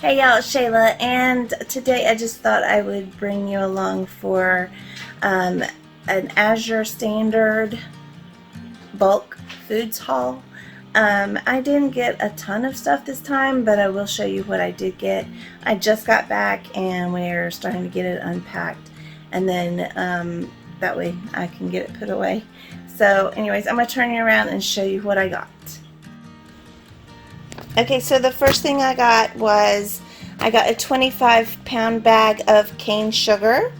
Hey y'all, it's Shayla, and today I just thought I would bring you along for an Azure Standard bulk foods haul. I didn't get a ton of stuff this time, but I will show you what I did get. I just got back and we're starting to get it unpacked, and then that way I can get it put away. So anyways, I'm going to turn you around and show you what I got. Okay, so the first thing I got was I got a 25-pound bag of cane sugar,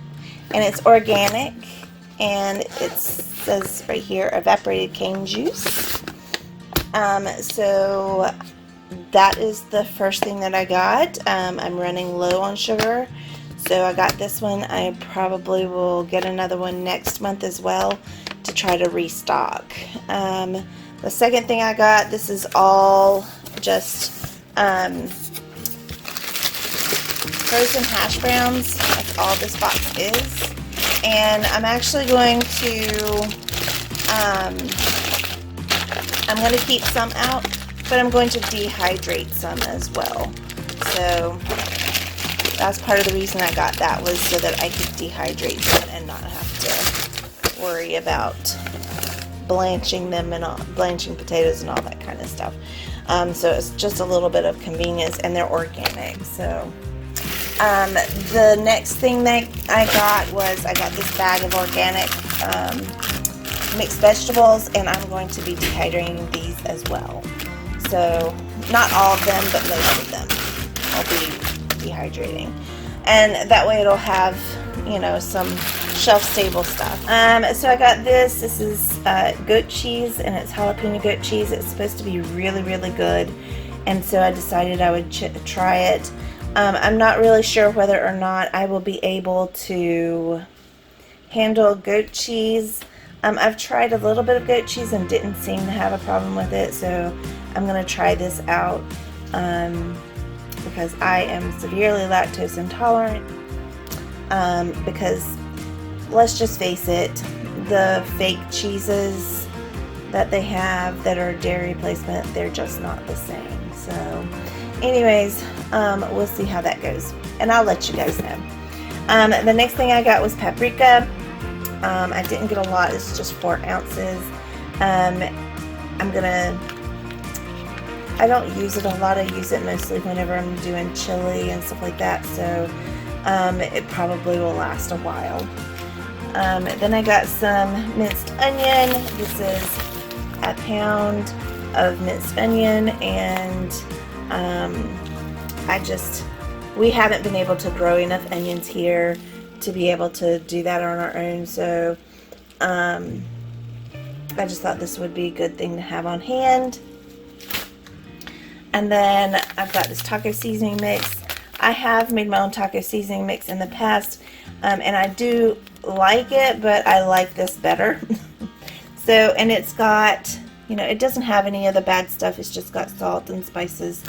and it's organic, and it says right here evaporated cane juice. So that is the first thing that I got. I'm running low on sugar, so I got this one. I probably will get another one next month as well to try to restock. The second thing I got, this is all just frozen hash browns. That's all this box is. And I'm actually going to keep some out, but I'm going to dehydrate some as well. So that's part of the reason I got that, was so that I could dehydrate them and not have to worry about blanching them and blanching potatoes and all that kind of stuff. So it's just a little bit of convenience, and they're organic. So the next thing that I got was I got this bag of organic mixed vegetables, and I'm going to be dehydrating these as well. So not all of them, but most of them I'll be dehydrating, and that way it'll have, you know, some shelf-stable stuff. So I got this. This is goat cheese, and it's jalapeno goat cheese. It's supposed to be really, really good, and so I decided I would try it. I'm not really sure whether or not I will be able to handle goat cheese. I've tried a little bit of goat cheese and didn't seem to have a problem with it, so I'm going to try this out because I am severely lactose intolerant. Because let's just face it, the fake cheeses that they have that are dairy replacement, they're just not the same. So anyways, we'll see how that goes, and I'll let you guys know. The next thing I got was paprika. I didn't get a lot. It's just 4 ounces. I don't use it a lot. I use it mostly whenever I'm doing chili and stuff like that, so it probably will last a while. Then I got some minced onion. This is a pound of minced onion, and we haven't been able to grow enough onions here to be able to do that on our own, so I just thought this would be a good thing to have on hand. And then I've got this taco seasoning mix. I have made my own taco seasoning mix in the past, and I do like it, but I like this better. So, and it's got, you know, it doesn't have any of the bad stuff. It's just got salt and spices,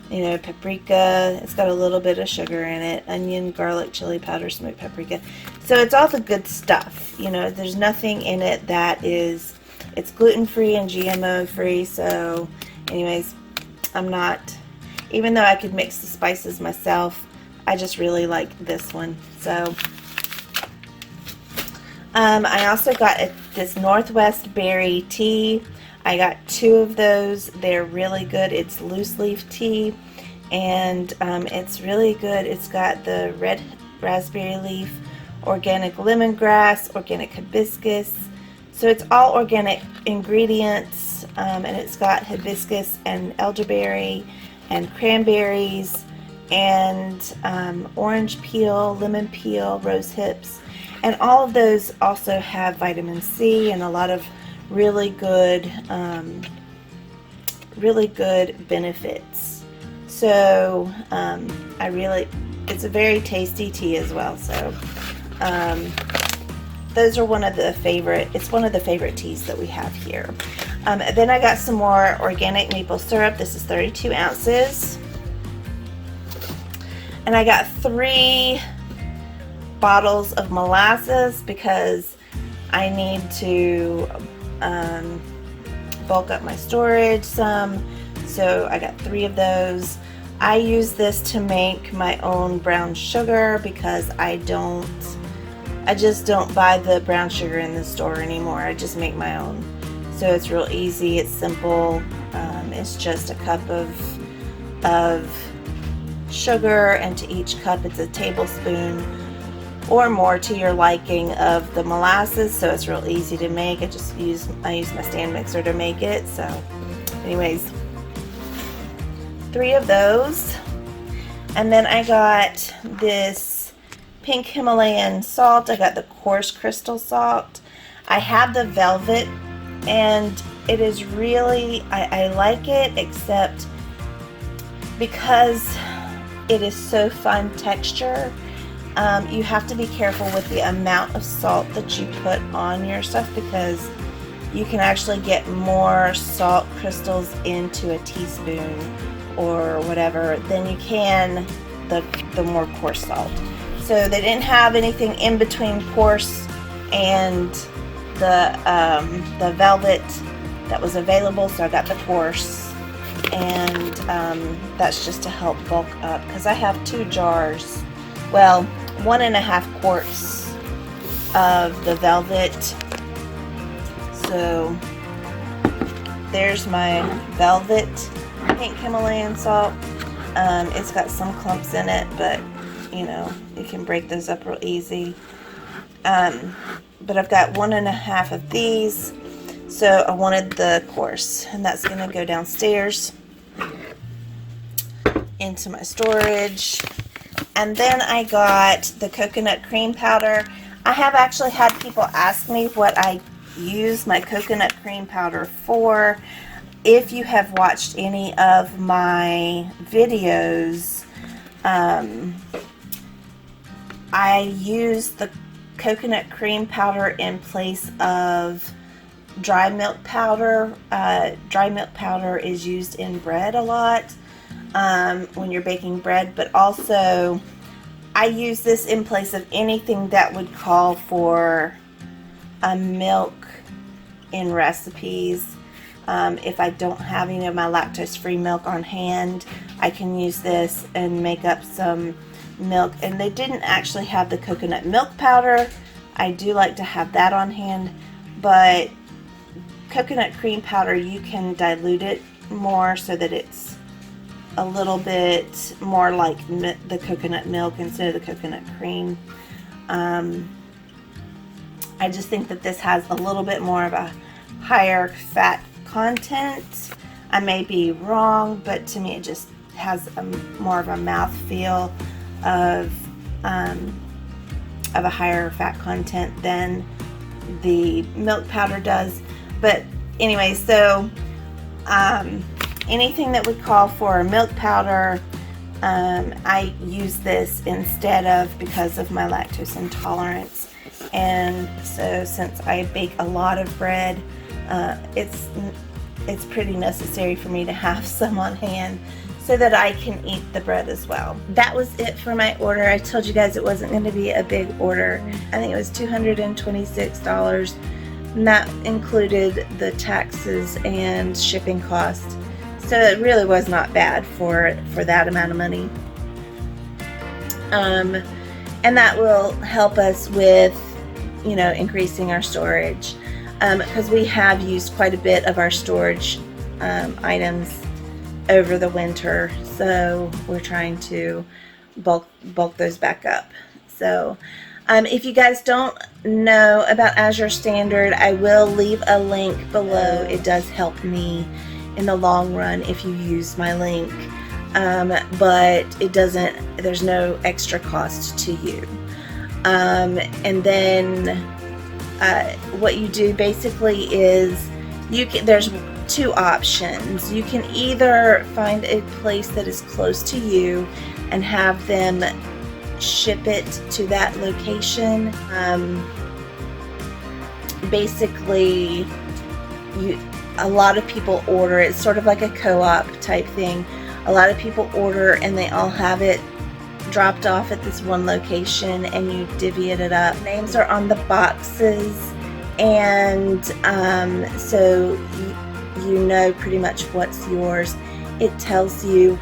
you know, paprika. It's got a little bit of sugar in it, onion, garlic, chili powder, smoked paprika. So it's all the good stuff. You know, there's nothing in it that is, it's gluten-free and GMO-free. So anyways, even though I could mix the spices myself, I just really like this one. So I also got this Northwest Berry tea. I got 2 of those. They're really good. It's loose leaf tea, and it's really good. It's got the red raspberry leaf, organic lemongrass, organic hibiscus. So it's all organic ingredients, and it's got hibiscus and elderberry and cranberries and orange peel, lemon peel, rose hips, and all of those also have vitamin C and a lot of really good benefits. So it's a very tasty tea as well. So those are one of the favorite teas that we have here. Then I got some more organic maple syrup. This is 32 ounces. And I got 3 bottles of molasses because I need to bulk up my storage some. So I got 3 of those. I use this to make my own brown sugar because I just don't buy the brown sugar in the store anymore. I just make my own. So it's real easy, it's simple. It's just a cup of sugar, and to each cup it's a tablespoon or more to your liking of the molasses. So it's real easy to make. I use my stand mixer to make it. So anyways, 3 of those. And then I got this pink Himalayan salt. I got the coarse crystal salt. I have the velvet, and it is really, I like it, except because it is so fun texture, you have to be careful with the amount of salt that you put on your stuff, because you can actually get more salt crystals into a teaspoon or whatever than you can the more coarse salt. So they didn't have anything in between coarse and the velvet that was available, so I got the coarse, and that's just to help bulk up, because I have 2 jars, well, 1.5 quarts of the velvet. So there's my velvet pink Himalayan salt. It's got some clumps in it, but you know, you can break those up real easy. But I've got 1.5 of these, so I wanted the coarse, and that's going to go downstairs into my storage. And then I got the coconut cream powder. I have actually had people ask me what I use my coconut cream powder for. If you have watched any of my videos, I use the coconut cream powder in place of dry milk powder. Dry milk powder is used in bread a lot when you're baking bread, but also I use this in place of anything that would call for a milk in recipes. If I don't have any of my lactose-free milk on hand, I can use this and make up some milk. And they didn't actually have the coconut milk powder. I do like to have that on hand, but coconut cream powder, you can dilute it more so that it's a little bit more like the coconut milk instead of the coconut cream. I just think that this has a little bit more of a higher fat content. I may be wrong, but to me it just has more of a mouthfeel of a higher fat content than the milk powder does. But anyway, so anything that would call for milk powder, I use this instead of, because of my lactose intolerance. And so since I bake a lot of bread, it's pretty necessary for me to have some on hand so that I can eat the bread as well. That was it for my order. I told you guys it wasn't going to be a big order. I think it was $226, and that included the taxes and shipping costs. So it really was not bad for that amount of money. And that will help us with, you know, increasing our storage, because we have used quite a bit of our storage items over the winter, so we're trying to bulk those back up. So if you guys don't know about Azure Standard, I will leave a link below. It does help me in the long run if you use my link, but it doesn't, there's no extra cost to you. And then what you do basically is there's 2 options. You can either find a place that is close to you and have them ship it to that location. Basically, a lot of people order. It's sort of like a co-op type thing. A lot of people order and they all have it dropped off at this one location, and you divvy it up. Names are on the boxes, and so you know pretty much what's yours. it tells you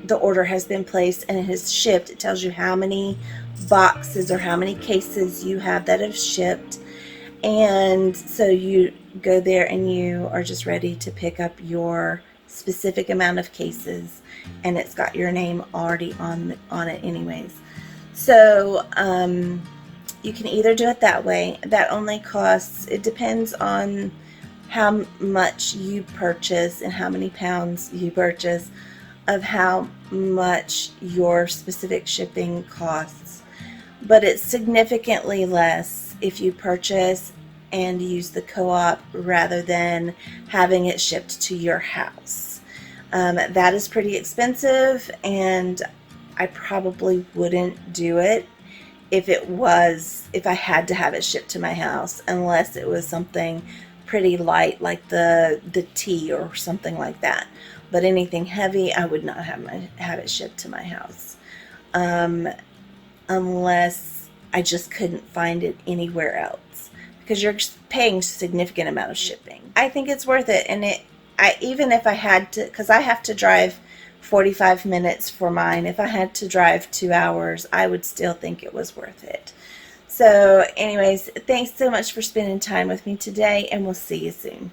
the order has been placed and it has shipped. It tells you how many boxes or how many cases you have that have shipped. And so you go there and you are just ready to pick up your specific amount of cases, and it's got your name already on it anyways. So you can either do it that way. That only costs, it depends on how much you purchase and how many pounds you purchase, of how much your specific shipping costs. But it's significantly less if you purchase and use the co-op rather than having it shipped to your house. That is pretty expensive, and I probably wouldn't do it if I had to have it shipped to my house, unless it was something pretty light like the tea or something like that. But anything heavy, I would not have it shipped to my house, unless I just couldn't find it anywhere else, because you're paying a significant amount of shipping. I think it's worth it, and even if I had to, because I have to drive 45 minutes for mine, if I had to drive 2 hours, I would still think it was worth it. So anyways, thanks so much for spending time with me today, and we'll see you soon.